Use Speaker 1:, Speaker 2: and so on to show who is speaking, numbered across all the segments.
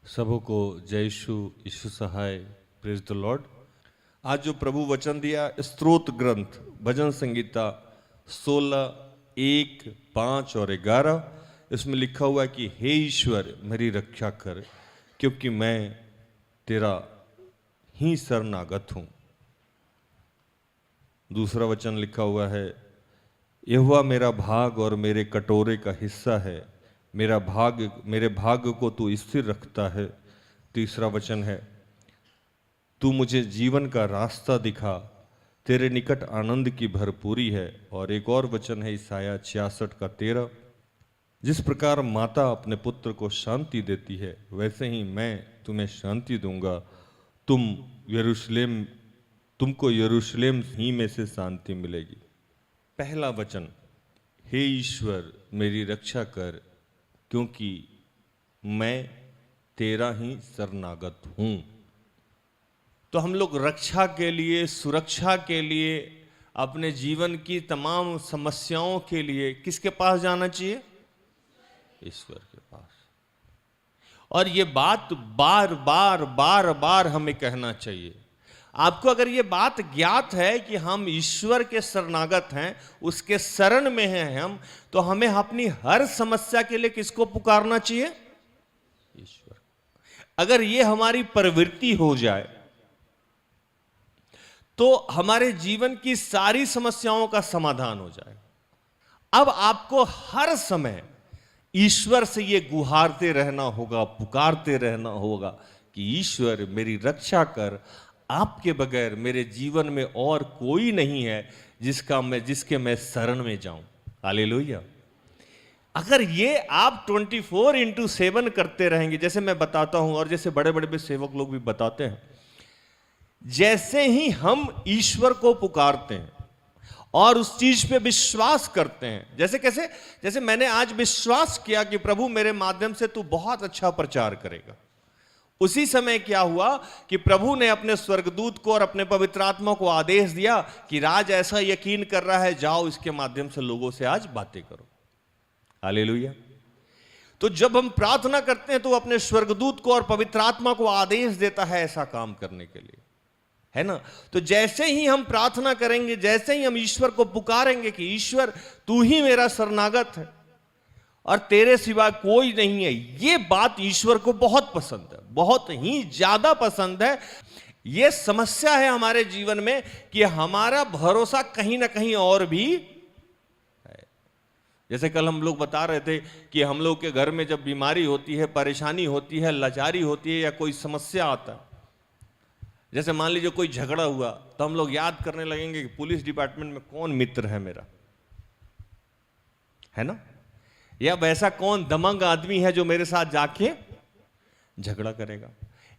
Speaker 1: सबको जय यीशु सहाय, praise the Lord. आज जो प्रभु वचन दिया, स्तोत्र ग्रंथ भजन संगीता 16, 1, 5 और 11, इसमें लिखा हुआ है कि हे ईश्वर मेरी रक्षा कर, क्योंकि मैं तेरा ही शरणागत हूं। दूसरा वचन लिखा हुआ है, यहोवा मेरा भाग और मेरे कटोरे का हिस्सा है, मेरे भाग को तू स्थिर रखता है। तीसरा वचन है, तू मुझे जीवन का रास्ता दिखा, तेरे निकट आनंद की भरपूरी है। और एक और वचन है ईसाया 66 का 13, जिस प्रकार माता अपने पुत्र को शांति देती है, वैसे ही मैं तुम्हें शांति दूंगा। तुमको यरूशलेम ही में से शांति मिलेगी। पहला वचन, हे ईश्वर मेरी रक्षा कर, क्योंकि मैं तेरा ही शरणागत हूं। तो हम लोग रक्षा के लिए, सुरक्षा के लिए, अपने जीवन की तमाम समस्याओं के लिए किसके पास जाना चाहिए? ईश्वर के पास। और ये बात बार बार हमें कहना चाहिए। आपको अगर ये बात ज्ञात है कि हम ईश्वर के शरणागत हैं, उसके शरण में हैं हम, तो हमें अपनी हर समस्या के लिए किसको पुकारना चाहिए? ईश्वर। अगर ये हमारी प्रवृत्ति हो जाए तो हमारे जीवन की सारी समस्याओं का समाधान हो जाए। अब आपको हर समय ईश्वर से ये गुहारते रहना होगा, पुकारते रहना होगा कि ईश्वर मेरी रक्षा कर, आपके बगैर मेरे जीवन में और कोई नहीं है जिसके मैं शरण में जाऊं। हालेलुया। अगर ये आप 24/7 करते रहेंगे, जैसे मैं बताता हूं और जैसे बड़े बड़े सेवक लोग भी बताते हैं, जैसे ही हम ईश्वर को पुकारते हैं और उस चीज पे विश्वास करते हैं, जैसे मैंने आज विश्वास किया कि प्रभु मेरे माध्यम से तू बहुत अच्छा प्रचार करेगा, उसी समय क्या हुआ कि प्रभु ने अपने स्वर्गदूत को और अपने पवित्र आत्मा को आदेश दिया कि राज ऐसा यकीन कर रहा है, जाओ इसके माध्यम से लोगों से आज बातें करो। हालेलुया। तो जब हम प्रार्थना करते हैं तो अपने स्वर्गदूत को और पवित्र आत्मा को आदेश देता है ऐसा काम करने के लिए, है ना। तो जैसे ही हम प्रार्थना करेंगे, जैसे ही हम ईश्वर को पुकारेंगे कि ईश्वर तू ही मेरा शरणागत है और तेरे सिवा कोई नहीं है, ये बात ईश्वर को बहुत पसंद है, बहुत ही ज्यादा पसंद है। ये समस्या है हमारे जीवन में कि हमारा भरोसा कहीं ना कहीं और भी है। जैसे कल हम लोग बता रहे थे कि हम लोग के घर में जब बीमारी होती है, परेशानी होती है, लाचारी होती है या कोई समस्या आता है, जैसे मान लीजिए कोई झगड़ा हुआ, तो हम लोग याद करने लगेंगे कि पुलिस डिपार्टमेंट में कौन मित्र है मेरा, है ना, या वैसा कौन दमंग आदमी है जो मेरे साथ जाके झगड़ा करेगा,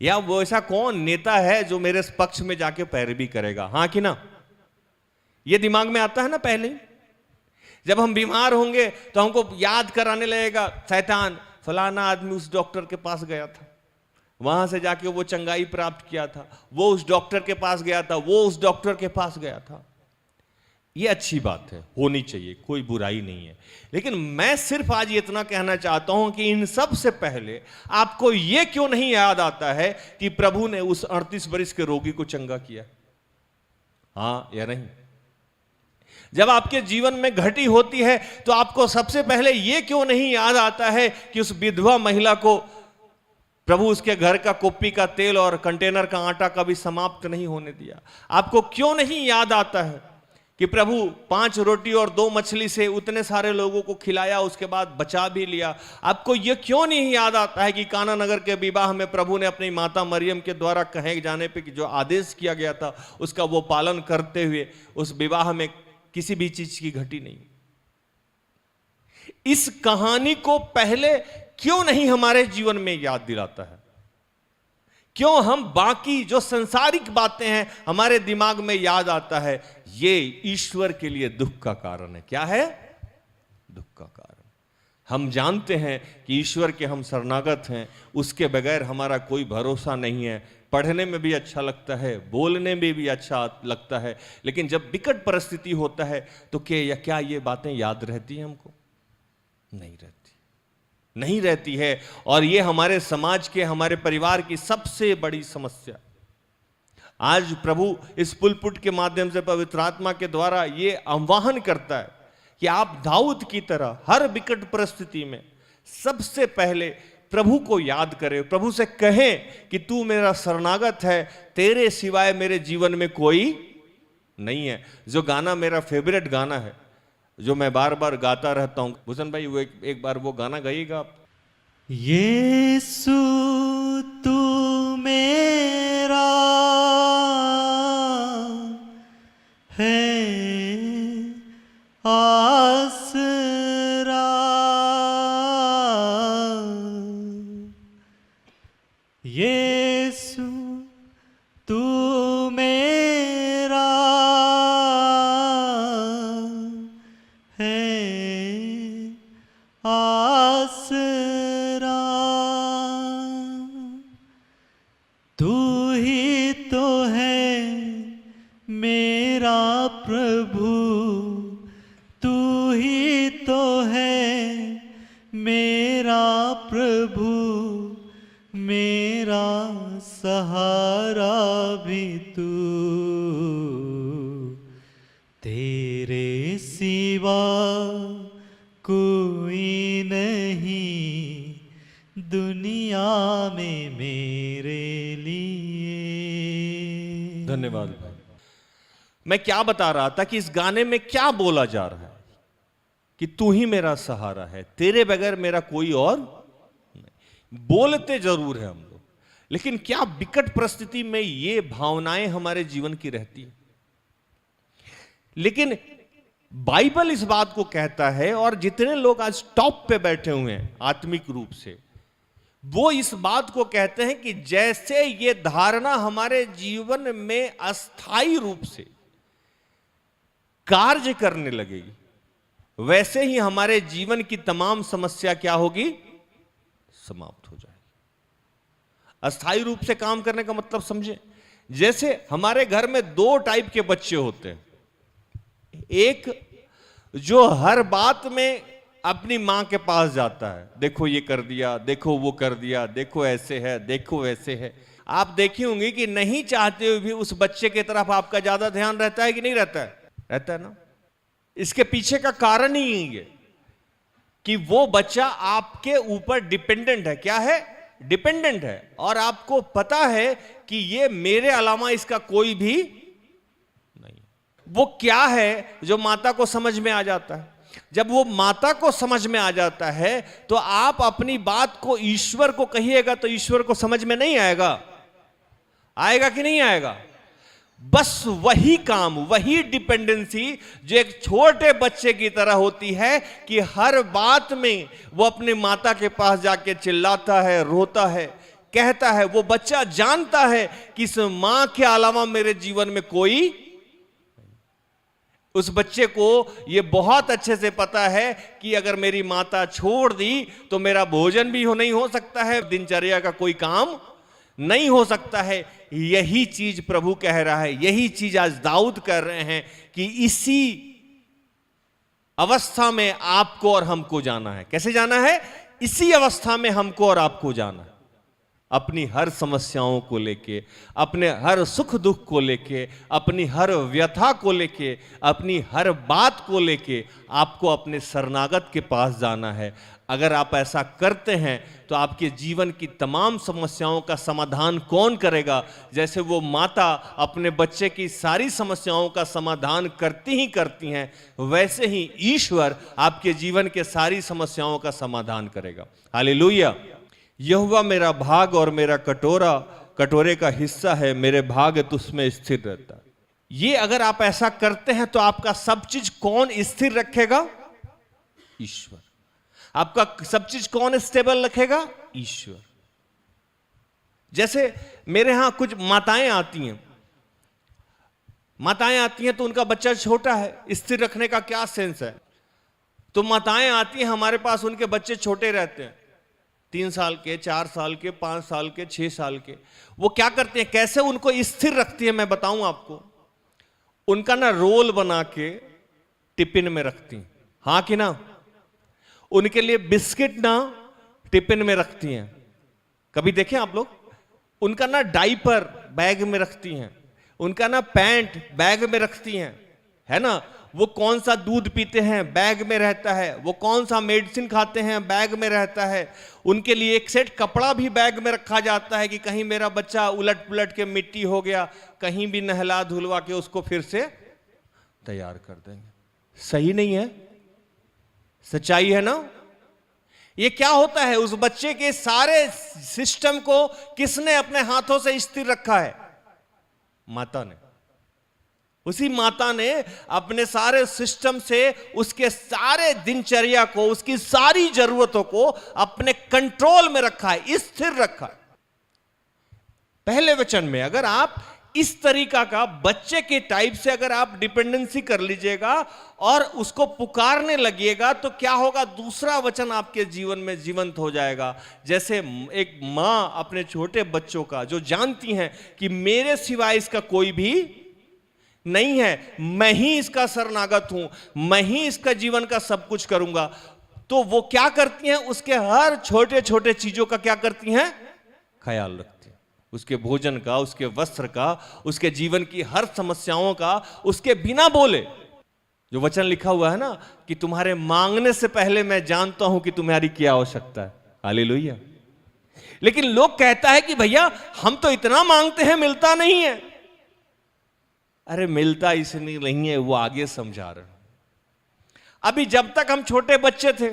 Speaker 1: या वो ऐसा कौन नेता है जो मेरे पक्ष में जाके पैरवी करेगा। हाँ कि ना, ये दिमाग में आता है ना। पहले जब हम बीमार होंगे तो हमको याद कराने लगेगा, शैतान फलाना आदमी उस डॉक्टर के पास गया था, वहां से जाके वो चंगाई प्राप्त किया था, वो उस डॉक्टर के पास गया था, वो उस डॉक्टर के पास गया था। ये अच्छी बात है, होनी चाहिए, कोई बुराई नहीं है। लेकिन मैं सिर्फ आज इतना कहना चाहता हूं कि इन सब से पहले आपको यह क्यों नहीं याद आता है कि प्रभु ने उस 38 वर्ष के रोगी को चंगा किया? हाँ या नहीं? जब आपके जीवन में घटी होती है तो आपको सबसे पहले यह क्यों नहीं याद आता है कि उस विधवा महिला को प्रभु उसके घर का कुप्पी का तेल और कंटेनर का आटा कभी समाप्त नहीं होने दिया? आपको क्यों नहीं याद आता है कि प्रभु 5 रोटी और 2 मछली से उतने सारे लोगों को खिलाया, उसके बाद बचा भी लिया? आपको यह क्यों नहीं याद आता है कि काना नगर के विवाह में प्रभु ने अपनी माता मरियम के द्वारा कहे जाने पे कि जो आदेश किया गया था उसका वो पालन करते हुए उस विवाह में किसी भी चीज की घटी नहीं? इस कहानी को पहले क्यों नहीं हमारे जीवन में याद दिलाता है? क्यों हम बाकी जो संसारिक बातें हैं हमारे दिमाग में याद आता है? ये ईश्वर के लिए दुख का कारण है। क्या है? दुख का कारण। हम जानते हैं कि ईश्वर के हम शरणागत हैं, उसके बगैर हमारा कोई भरोसा नहीं है। पढ़ने में भी अच्छा लगता है, बोलने में भी अच्छा लगता है, लेकिन जब विकट परिस्थिति होता है तो क्या ये बातें याद रहती हैं हमको? नहीं रहती। नहीं रहती है। और ये हमारे समाज के, हमारे परिवार की सबसे बड़ी समस्या। आज प्रभु इस पुलपुट के माध्यम से पवित्र आत्मा के द्वारा ये आह्वान करता है कि आप दाऊद की तरह हर विकट परिस्थिति में सबसे पहले प्रभु को याद करें, प्रभु से कहें कि तू मेरा शरणागत है, तेरे सिवाय मेरे जीवन में कोई नहीं है। जो गाना मेरा फेवरेट गाना है, जो मैं बार बार गाता रहता हूं, भूषण भाई वो एक बार वो गाना गाइएगा आप।
Speaker 2: यीशु तू मेरा है आसरा, यीशु तू मेरा है आसरा, तू ही तो है मेरा प्रभु, तू ही तो है मेरा प्रभु, मेरा सहारा भी तू, तेरे सिवा कोई नहीं दुनिया में मेरे लिए।
Speaker 1: धन्यवाद भाई। मैं क्या बता रहा था कि इस गाने में क्या बोला जा रहा है कि तू ही मेरा सहारा है, तेरे बगैर मेरा कोई और नहीं। बोलते जरूर है हम लोग, लेकिन क्या विकट परिस्थिति में ये भावनाएं हमारे जीवन की रहती है। लेकिन बाइबल इस बात को कहता है, और जितने लोग आज टॉप पे बैठे हुए हैं आत्मिक रूप से, वो इस बात को कहते हैं कि जैसे ये धारणा हमारे जीवन में अस्थायी रूप से कार्य करने लगेगी, वैसे ही हमारे जीवन की तमाम समस्या क्या होगी, समाप्त हो जाएगी। अस्थायी रूप से काम करने का मतलब समझे, जैसे हमारे घर में दो टाइप के बच्चे होते हैं। एक जो हर बात में अपनी मां के पास जाता है, देखो ये कर दिया, देखो वो कर दिया, देखो ऐसे है, देखो वैसे है। आप देखी होंगी कि नहीं चाहते हुए भी उस बच्चे की तरफ आपका ज्यादा ध्यान रहता है कि नहीं रहता है? रहता है ना। इसके पीछे का कारण ही यही है कि वो बच्चा आपके ऊपर डिपेंडेंट है। क्या है? डिपेंडेंट है। और आपको पता है कि ये मेरे अलावा इसका कोई भी नहीं। वो क्या है जो माता को समझ में आ जाता है। जब वो माता को समझ में आ जाता है तो आप अपनी बात को ईश्वर को कहिएगा तो ईश्वर को समझ में नहीं आएगा। आएगा कि नहीं आएगा? बस वही काम, वही डिपेंडेंसी जो एक छोटे बच्चे की तरह होती है कि हर बात में वो अपनी माता के पास जाके चिल्लाता है, रोता है, कहता है। वो बच्चा जानता है कि इस मां के अलावा मेरे जीवन में कोई, उस बच्चे को ये बहुत अच्छे से पता है कि अगर मेरी माता छोड़ दी तो मेरा भोजन भी नहीं हो सकता है, दिनचर्या का कोई काम नहीं हो सकता है। यही चीज प्रभु कह रहा है, यही चीज आज दाऊद कर रहे हैं कि इसी अवस्था में आपको और हमको जाना है। कैसे जाना है? इसी अवस्था में हमको और आपको जाना है। अपनी हर समस्याओं को लेके, अपने हर सुख दुख को लेके, अपनी हर व्यथा को लेके, अपनी हर बात को लेके आपको अपने शरणागत के पास जाना है। अगर आप ऐसा करते हैं तो आपके जीवन की तमाम समस्याओं का समाधान कौन करेगा? जैसे वो माता अपने बच्चे की सारी समस्याओं का समाधान करती ही करती हैं, वैसे ही ईश्वर आपके जीवन के सारी समस्याओं का समाधान करेगा। हालेलुया। यहोवा मेरा भाग और मेरा कटोरे का हिस्सा है, मेरे भाग तुझमें स्थिर रहता। ये अगर आप ऐसा करते हैं तो आपका सब चीज कौन स्थिर रखेगा? ईश्वर। आपका सब चीज कौन स्टेबल रखेगा? ईश्वर। जैसे मेरे यहां कुछ माताएं आती हैं, तो उनका बच्चा छोटा है, स्थिर रखने का क्या सेंस है? तो माताएं आती हैं हमारे पास, उनके बच्चे छोटे रहते हैं, 3 साल के, 4 साल के, 5 साल के, 6 साल के। वो क्या करते हैं, कैसे उनको स्थिर रखती है मैं बताऊं आपको। उनका ना रोल बना के टिफिन में रखती हैं, हाँ कि ना। उनके लिए बिस्किट ना टिफिन में रखती हैं। कभी देखें आप लोग, उनका ना डाइपर बैग में रखती हैं, उनका ना पैंट बैग में रखती हैं, है ना। वो कौन सा दूध पीते हैं बैग में रहता है, वो कौन सा मेडिसिन खाते हैं बैग में रहता है। उनके लिए एक सेट कपड़ा भी बैग में रखा जाता है कि कहीं मेरा बच्चा उलट पुलट के मिट्टी हो गया, कहीं भी नहला धुलवा के उसको फिर से तैयार कर देंगे। सही नहीं है? सच्चाई है ना। ये क्या होता है, उस बच्चे के सारे सिस्टम को किसने अपने हाथों से स्थिर रखा है? माता ने। उसी माता ने अपने सारे सिस्टम से उसके सारे दिनचर्या को, उसकी सारी जरूरतों को अपने कंट्रोल में रखा है, स्थिर रखा है। पहले वचन में अगर आप इस तरीका का बच्चे के टाइप से अगर आप डिपेंडेंसी कर लीजिएगा और उसको पुकारने लगिएगा तो क्या होगा, दूसरा वचन आपके जीवन में जीवंत हो जाएगा। जैसे एक मां अपने छोटे बच्चों का, जो जानती हैं कि मेरे सिवाय इसका कोई भी नहीं है, मैं ही इसका शरणागत हूं, मैं ही इसका जीवन का सब कुछ करूंगा, तो वो क्या करती हैं, उसके हर छोटे छोटे चीजों का क्या करती हैं, ख्याल रखती हैं। उसके भोजन का, उसके वस्त्र का, उसके जीवन की हर समस्याओं का, उसके बिना बोले। जो वचन लिखा हुआ है ना कि तुम्हारे मांगने से पहले मैं जानता हूं कि तुम्हारी क्या आवश्यकता है। हालेलुया। लेकिन लोग कहता है कि भैया हम तो इतना मांगते हैं मिलता नहीं है। अरे मिलता इसलिए नहीं है, वो आगे समझा रहे। अभी जब तक हम छोटे बच्चे थे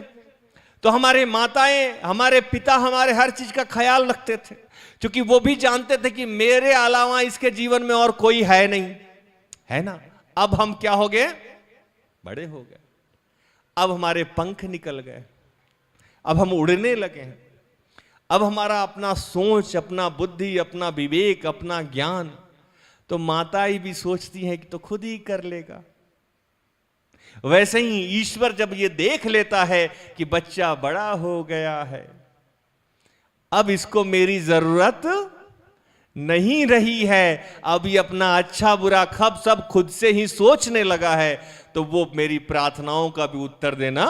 Speaker 1: तो हमारे माताएं, हमारे पिता हमारे हर चीज का ख्याल रखते थे, क्योंकि वो भी जानते थे कि मेरे अलावा इसके जीवन में और कोई है नहीं, है ना। अब हम क्या हो गए, बड़े हो गए, अब हमारे पंख निकल गए, अब हम उड़ने लगे हैं, अब हमारा अपना सोच, अपना बुद्धि, अपना विवेक, अपना ज्ञान। तो माताएं भी सोचती हैं कि तो खुद ही कर लेगा। वैसे ही ईश्वर जब ये देख लेता है कि बच्चा बड़ा हो गया है, अब इसको मेरी जरूरत नहीं रही है, अब ये अपना अच्छा बुरा खब सब खुद से ही सोचने लगा है, तो वो मेरी प्रार्थनाओं का भी उत्तर देना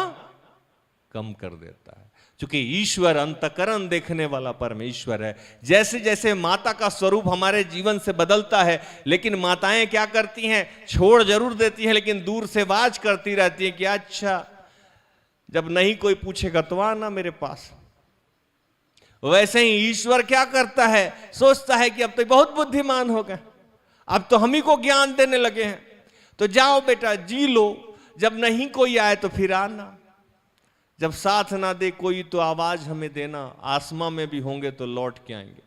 Speaker 1: कम कर देता है। क्योंकि ईश्वर अंतकरण देखने वाला परमेश्वर है। जैसे जैसे माता का स्वरूप हमारे जीवन से बदलता है, लेकिन माताएं क्या करती हैं, छोड़ जरूर देती हैं, लेकिन दूर से वाच करती रहती हैं कि अच्छा जब नहीं कोई पूछेगा तो आना मेरे पास। वैसे ही ईश्वर क्या करता है, सोचता है कि अब तो बहुत बुद्धिमान हो गए, अब तो हम ही को ज्ञान देने लगे हैं, तो जाओ बेटा जी लो, जब नहीं कोई आए तो फिर आना, जब साथ ना दे कोई तो आवाज हमें देना, आसमां में भी होंगे तो लौट के आएंगे।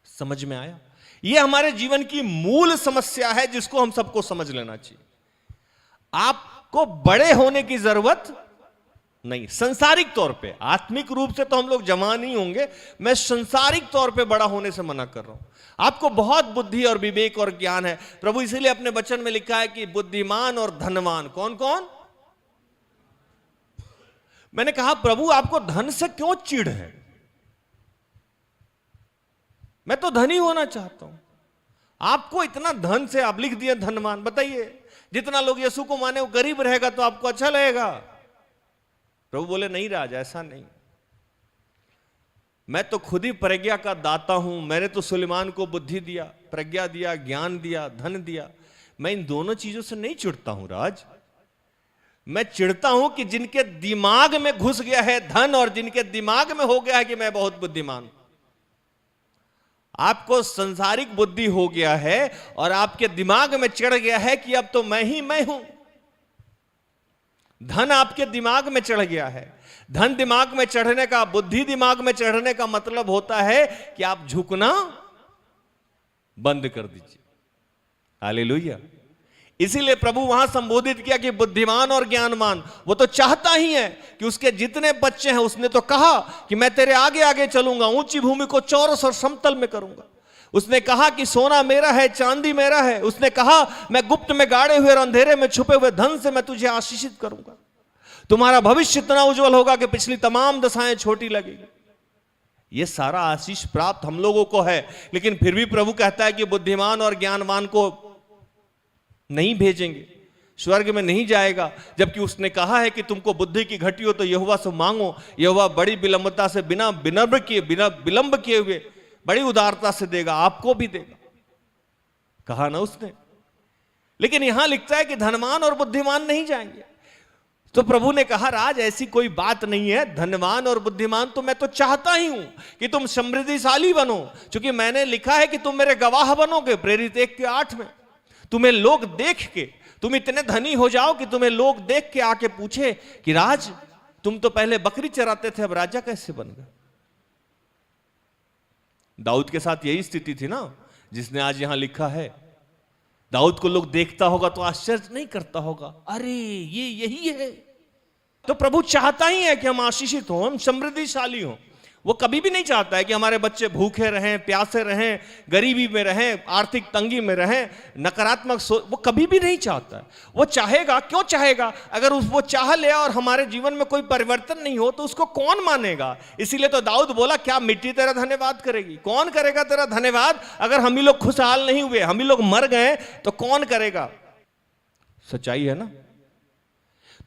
Speaker 1: समझ में आया? यह हमारे जीवन की मूल समस्या है जिसको हम सबको समझ लेना चाहिए। आपको बड़े होने की जरूरत नहीं, संसारिक तौर पे, आत्मिक रूप से तो हम लोग जमा नहीं होंगे, मैं संसारिक तौर पे बड़ा होने से मना कर रहा हूं। आपको बहुत बुद्धि और विवेक और ज्ञान है। प्रभु इसीलिए अपने वचन में लिखा है कि बुद्धिमान और धनवान कौन कौन। मैंने कहा प्रभु आपको धन से क्यों चिढ़ है, मैं तो धनी होना चाहता हूं, आपको इतना धन से आप लिख दिए धनवान। बताइए जितना लोग यीशु को माने वो गरीब रहेगा तो आपको अच्छा लगेगा। प्रभु बोले नहीं राजा, ऐसा नहीं, मैं तो खुद ही प्रज्ञा का दाता हूं, मैंने तो सुलेमान को बुद्धि दिया, प्रज्ञा दिया, ज्ञान दिया, धन दिया। मैं इन दोनों चीजों से नहीं चिढ़ता हूं राज, मैं चिढ़ता हूं कि जिनके दिमाग में घुस गया है धन और जिनके दिमाग में हो गया है कि मैं बहुत बुद्धिमान। आपको संसारिक बुद्धि हो गया है और आपके दिमाग में चढ़ गया है कि अब तो मैं ही मैं हूं। धन आपके दिमाग में चढ़ गया है। धन दिमाग में चढ़ने का, बुद्धि दिमाग में चढ़ने का मतलब होता है कि आप झुकना बंद कर दीजिए। हालेलुया। इसीलिए प्रभु वहां संबोधित किया कि बुद्धिमान और ज्ञानवान, वो तो चाहता ही है कि उसके जितने बच्चे हैं, उसने तो कहा कि मैं तेरे आगे आगे चलूंगा, ऊंची भूमि को चौरस और समतल में करूंगा। उसने कहा कि सोना मेरा है, चांदी मेरा है। उसने कहा मैं गुप्त में गाड़े हुए और अंधेरे में छुपे हुए धन से मैं तुझे आशीषित करूंगा। तुम्हारा भविष्य इतना उज्जवल होगा कि पिछली तमाम दशाएं छोटी लगेगी। यह सारा आशीष प्राप्त हम लोगों को है, लेकिन फिर भी प्रभु कहता है कि बुद्धिमान और ज्ञानवान को नहीं भेजेंगे। स्वर्ग में नहीं जाएगा, जबकि उसने कहा है कि तुमको बुद्धि की घटी हो तो यहोवा से मांगो, यहोवा बड़ी विलंबता से बिना विलंब किए हुए बड़ी उदारता से देगा, आपको भी देगा, कहा ना उसने। लेकिन यहां लिखता है कि धनवान और बुद्धिमान नहीं जाएंगे। तो प्रभु ने कहा, राज ऐसी कोई बात नहीं है, धनवान और बुद्धिमान तो मैं तो चाहता ही हूं कि तुम समृद्धिशाली बनो, क्योंकि मैंने लिखा है कि तुम मेरे गवाह बनोगे, प्रेरित 1:8 में। तुम्हें लोग देख के तुम इतने धनी हो जाओ कि तुम्हें लोग देख के आके पूछे कि राज तुम तो पहले बकरी चराते थे, अब राजा कैसे बन गए। दाऊद के साथ यही स्थिति थी ना, जिसने आज यहां लिखा है। दाऊद को लोग देखता होगा तो आश्चर्य नहीं करता होगा, अरे ये यही है। तो प्रभु चाहता ही है कि हम आशीषित हों, हम समृद्धिशाली हों। वो कभी भी नहीं चाहता है कि हमारे बच्चे भूखे रहें, प्यासे रहें, गरीबी में रहें, आर्थिक तंगी में रहें, नकारात्मक सोच, वो कभी भी नहीं चाहता है। वो चाहेगा, क्यों चाहेगा? अगर वो चाह ले और हमारे जीवन में कोई परिवर्तन नहीं हो तो उसको कौन मानेगा। इसीलिए तो दाऊद बोला, क्या मिट्टी तेरा धन्यवाद करेगी? कौन करेगा तेरा धन्यवाद? अगर हम ही लोग खुशहाल नहीं हुए, हम ही लोग मर गए तो कौन करेगा? सच्चाई है ना।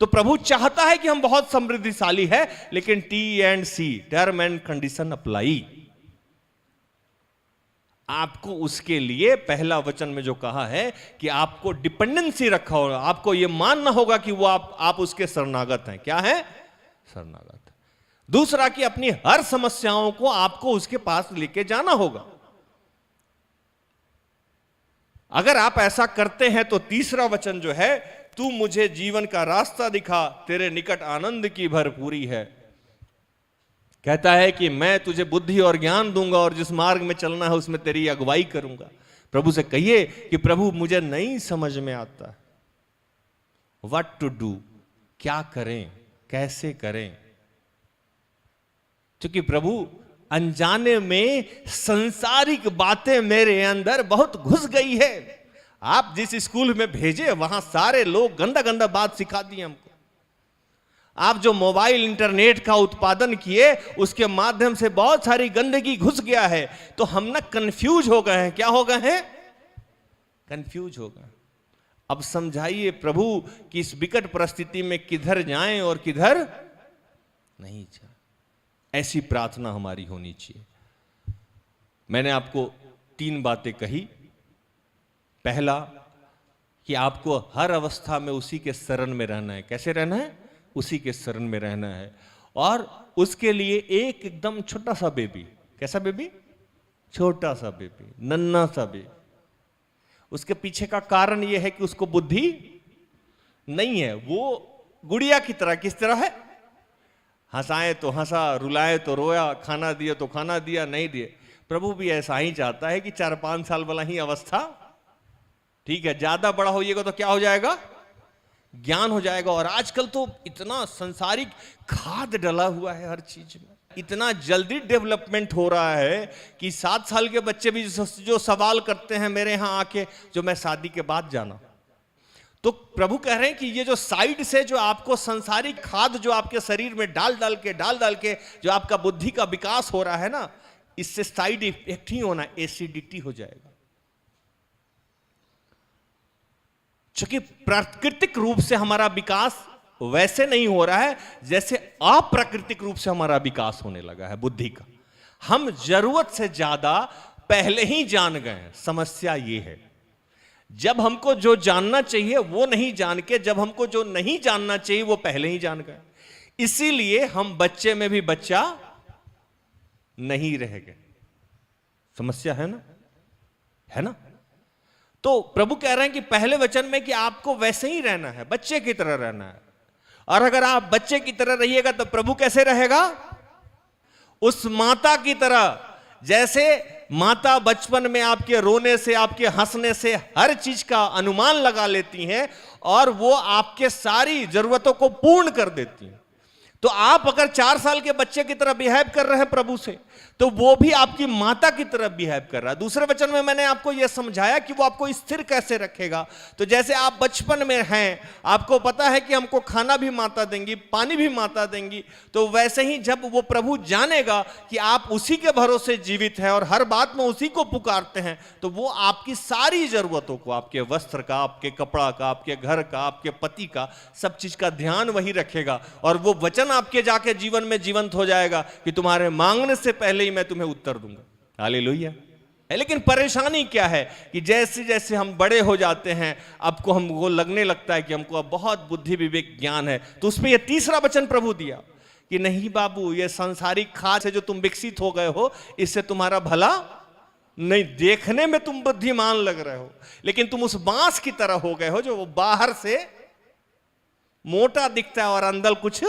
Speaker 1: तो प्रभु चाहता है कि हम बहुत समृद्धिशाली है, लेकिन T&C, term and condition apply. आपको उसके लिए पहला वचन में जो कहा है कि आपको डिपेंडेंसी रखा होगा, आपको यह मानना होगा कि वो आप उसके शरणागत हैं। क्या है? शरणागत। दूसरा कि अपनी हर समस्याओं को आपको उसके पास लेके जाना होगा। अगर आप ऐसा करते हैं तो तीसरा वचन जो है, तू मुझे जीवन का रास्ता दिखा, तेरे निकट आनंद की भरपूरी है। कहता है कि मैं तुझे बुद्धि और ज्ञान दूंगा और जिस मार्ग में चलना है उसमें तेरी अगुवाई करूंगा। प्रभु से कहिए कि प्रभु मुझे नहीं समझ में आता व्हाट टू डू, क्या करें, कैसे करें। क्योंकि प्रभु अनजाने में सांसारिक बातें मेरे अंदर बहुत घुस गई है। आप जिस स्कूल में भेजे वहां सारे लोग गंदा गंदा बात सिखा दिए हमको। आप जो मोबाइल इंटरनेट का उत्पादन किए उसके माध्यम से बहुत सारी गंदगी घुस गया है, तो हम ना कंफ्यूज हो गए हैं। क्या हो गए हैं? कंफ्यूज हो गए। अब समझाइए प्रभु कि इस विकट परिस्थिति में किधर जाएं और किधर नहीं जाएं। ऐसी प्रार्थना हमारी होनी चाहिए। मैंने आपको 3 बातें कही। पहला कि आपको हर अवस्था में उसी के शरण में रहना है। कैसे रहना है? उसी के शरण में रहना है। और उसके लिए एक एकदम छोटा सा बेबी। कैसा बेबी? छोटा सा बेबी, नन्हा सा बेबी। उसके पीछे का कारण यह है कि उसको बुद्धि नहीं है। वो गुड़िया की तरह, किस तरह है? हंसाए तो हंसा, रुलाए तो रोया, खाना दिया तो खाना दिया, नहीं दिए। प्रभु भी ऐसा ही चाहता है कि 4-5 साल वाला ही अवस्था ठीक है। ज्यादा बड़ा होइएगा तो क्या हो जाएगा? ज्ञान हो जाएगा। और आजकल तो इतना संसारिक खाद डला हुआ है हर चीज में, इतना जल्दी डेवलपमेंट हो रहा है कि 7 साल के बच्चे भी जो सवाल करते हैं मेरे यहां आके, जो मैं शादी के बाद जाना। तो प्रभु कह रहे हैं कि ये जो साइड से जो आपको संसारिक खाद जो आपके शरीर में डाल डाल के जो आपका बुद्धि का विकास हो रहा है ना, इससे साइड इफेक्ट ही होना, एसिडिटी हो जाएगा। क्योंकि प्राकृतिक रूप से हमारा विकास वैसे नहीं हो रहा है जैसे अप्राकृतिक रूप से हमारा विकास होने लगा है बुद्धि का। हम जरूरत से ज्यादा पहले ही जान गए हैं। समस्या ये है, जब हमको जो जानना चाहिए वो नहीं जान के, जब हमको जो नहीं जानना चाहिए वो पहले ही जान गए। इसीलिए हम बच्चे में भी बच्चा नहीं रह गए। समस्या है ना, है ना। तो प्रभु कह रहे हैं कि पहले वचन में कि आपको वैसे ही रहना है, बच्चे की तरह रहना है। और अगर आप बच्चे की तरह रहिएगा तो प्रभु कैसे रहेगा? उस माता की तरह, जैसे माता बचपन में आपके रोने से, आपके हंसने से हर चीज का अनुमान लगा लेती हैं और वो आपके सारी जरूरतों को पूर्ण कर देती हैं। तो आप अगर 4 साल के बच्चे की तरह बिहेव कर रहे हैं प्रभु से, तो वो भी आपकी माता की तरह बिहेव कर रहा है। दूसरे वचन में मैंने आपको यह समझाया कि वो आपको स्थिर कैसे रखेगा। तो जैसे आप बचपन में हैं, आपको पता है कि हमको खाना भी माता देंगी, पानी भी माता देंगी, तो वैसे ही जब वो प्रभु जानेगा कि आप उसी के भरोसे जीवित हैं और हर बात में उसी को पुकारते हैं, तो वो आपकी सारी जरूरतों को, आपके वस्त्र का, आपके कपड़ा का, आपके घर का, आपके पति का, सब चीज का ध्यान वही रखेगा। और वो वचन आपके जाके जीवन में जीवंत हो जाएगा कि तुम्हारे मांगने से पहले ही मैं तुम्हें उत्तर दूंगा। हालेलुया। लेकिन परेशानी क्या है कि जैसे जैसे हम बड़े हो जाते हैं, आपको हमको लगने लगता है कि हमको अब बहुत बुद्धि विवेक ज्ञान है, तो उसमें यह तीसरा वचन प्रभु दिया कि नहीं बाबू, ये सांसारिक खाद से जो तुम विकसित हो गए हो, इससे तुम्हारा भला नहीं। देखने में तुम बुद्धिमान लग रहे हो, लेकिन तुम उस बांस की तरह हो गए हो जो वो बाहर से मोटा दिखता है और अंदर कुछ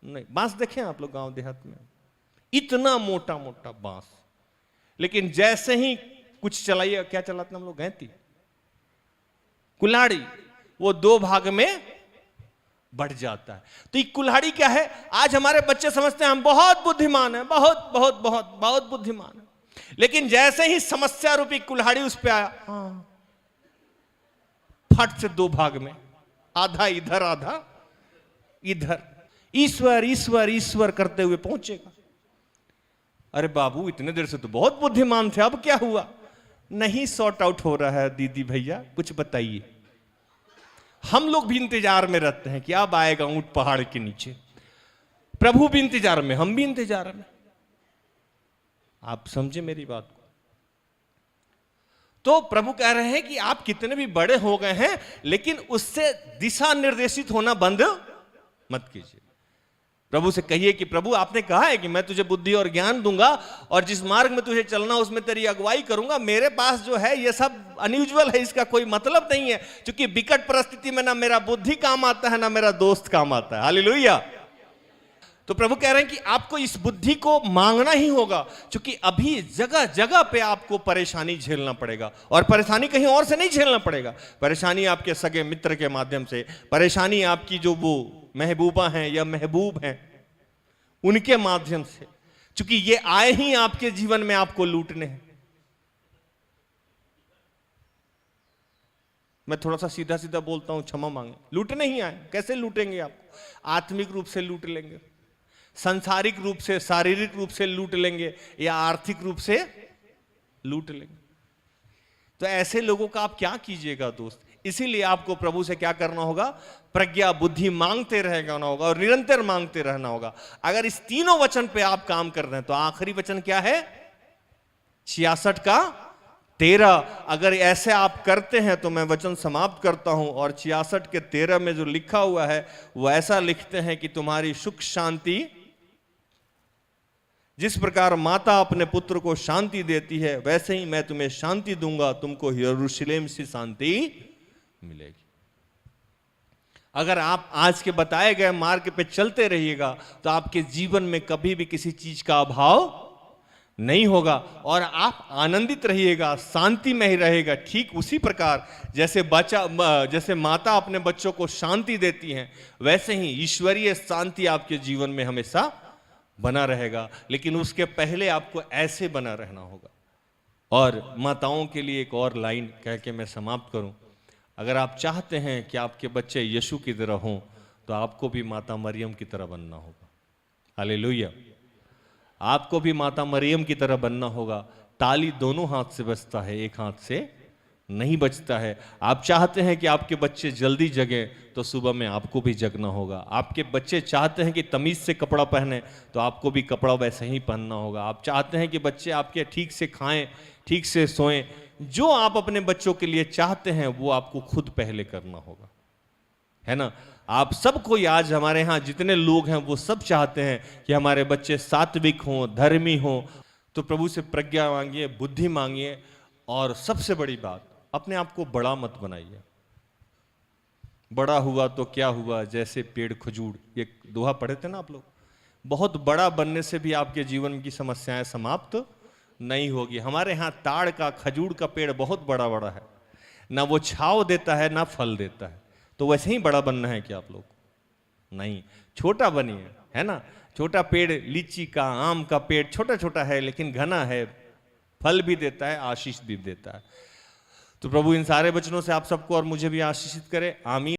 Speaker 1: नहीं। बांस देखें आप लोग गांव देहात में, इतना मोटा मोटा बांस, लेकिन जैसे ही कुछ चलाइए, क्या चलाते हम लोग, गैंती, कुल्हाड़ी, वो 2 भाग में बढ़ जाता है। तो ये कुल्हाड़ी क्या है? आज हमारे बच्चे समझते हैं हम बहुत बुद्धिमान हैं, बहुत बहुत बहुत बहुत बुद्धिमान है, लेकिन जैसे ही समस्या रूपी कुल्हाड़ी उस पर आया, फट से 2 भाग में, आधा इधर आधा इधर, ईश्वर ईश्वर ईश्वर करते हुए पहुंचेगा। अरे बाबू, इतने देर से तो बहुत बुद्धिमान थे, अब क्या हुआ? नहीं सॉर्ट आउट हो रहा है दीदी भैया, कुछ बताइए। हम लोग भी इंतजार में रहते हैं कि अब आएगा ऊंट पहाड़ के नीचे। प्रभु भी इंतजार में, हम भी इंतजार में। आप समझे मेरी बात को? तो प्रभु कह रहे हैं कि आप कितने भी बड़े हो गए हैं, लेकिन उससे दिशा निर्देशित होना बंद मत कीजिए। प्रभु से कहिए कि प्रभु, आपने कहा है कि मैं तुझे बुद्धि और ज्ञान दूंगा और जिस मार्ग में तुझे चलना उसमें तेरी अगुवाई करूंगा। मेरे पास जो है ये सब अनयूजुअल है, इसका कोई मतलब नहीं है, क्योंकि विकट परिस्थिति में ना मेरा बुद्धि काम आता है, ना मेरा दोस्त काम आता है। हालेलुया। तो प्रभु कह रहे हैं कि आपको इस बुद्धि को मांगना ही होगा, क्योंकि अभी जगह जगह पे आपको परेशानी झेलना पड़ेगा, और परेशानी कहीं और से नहीं झेलना पड़ेगा। परेशानी आपके सगे मित्र के माध्यम से, परेशानी आपकी जो वो महबूबा हैं या महबूब हैं उनके माध्यम से, क्योंकि ये आए ही आपके जीवन में आपको लूटने हैं। मैं थोड़ा सा सीधा सीधा बोलता हूं, क्षमा मांगे, लूटने ही आए। कैसे लूटेंगे? आपको आत्मिक रूप से लूट लेंगे, सांसारिक रूप से, शारीरिक रूप से लूट लेंगे, या आर्थिक रूप से लूट लेंगे। तो ऐसे लोगों का आप क्या कीजिएगा दोस्त? इसीलिए आपको प्रभु से क्या करना होगा? प्रज्ञा बुद्धि मांगते रहना होगा और निरंतर मांगते रहना होगा। अगर इस तीनों वचन पे आप काम कर रहे हैं, तो आखिरी वचन क्या है? 66 का 13। अगर ऐसे आप करते हैं तो मैं वचन समाप्त करता हूं, और 66 के 13 में जो लिखा हुआ है वो ऐसा लिखते हैं कि तुम्हारी सुख शांति, जिस प्रकार माता अपने पुत्र को शांति देती है, वैसे ही मैं तुम्हें शांति दूंगा, तुमको यरूशलेम से शांति मिलेगी। अगर आप आज के बताए गए मार्ग पे चलते रहिएगा, तो आपके जीवन में कभी भी किसी चीज का अभाव नहीं होगा, और आप आनंदित रहिएगा, शांति में ही रहेगा। ठीक उसी प्रकार जैसे माता अपने बच्चों को शांति देती हैं, वैसे ही ईश्वरीय शांति आपके जीवन में हमेशा बना रहेगा। लेकिन उसके पहले आपको ऐसे बना रहना होगा। और माताओं के लिए एक और लाइन कह के मैं समाप्त करूं। अगर आप चाहते हैं कि आपके बच्चे यीशु की तरह हों, तो आपको भी माता मरियम की तरह बनना होगा। हालेलुया। आपको भी माता मरियम की तरह बनना होगा। ताली दोनों हाथ से बजता है, एक हाथ से नहीं बचता है। आप चाहते हैं कि आपके बच्चे जल्दी जगें, तो सुबह में आपको भी जगना होगा। आपके बच्चे चाहते हैं कि तमीज से कपड़ा पहने, तो आपको भी कपड़ा वैसे ही पहनना होगा। आप चाहते हैं कि बच्चे आपके ठीक से खाएं, ठीक से सोएं, जो आप अपने बच्चों के लिए चाहते हैं वो आपको खुद पहले करना होगा, है ना? आप सबको, आज हमारे यहाँ जितने लोग हैं वो सब चाहते हैं कि हमारे बच्चे सात्विक हों, धर्मी हों। तो प्रभु से प्रज्ञा मांगिए, बुद्धि मांगिए, और सबसे बड़ी बात, अपने आप को बड़ा मत बनाइए। बड़ा हुआ तो क्या हुआ, जैसे पेड़ खजूर, ये दोहा पढ़े थे ना आप लोग। बहुत बड़ा बनने से भी आपके जीवन की समस्याएं समाप्त नहीं होगी। हमारे यहाँ ताड़ का, खजूर का पेड़ बहुत बड़ा बड़ा है, ना वो छाव देता है ना फल देता है। तो वैसे ही बड़ा बनना है क्या आप लोग? नहीं। छोटा बनिए, है ना। छोटा पेड़, लीची का, आम का पेड़ छोटा छोटा है लेकिन घना है, फल भी देता है, आशीष भी देता है। तो प्रभु इन सारे वचनों से आप सबको और मुझे भी आशीषित करे, आमीन।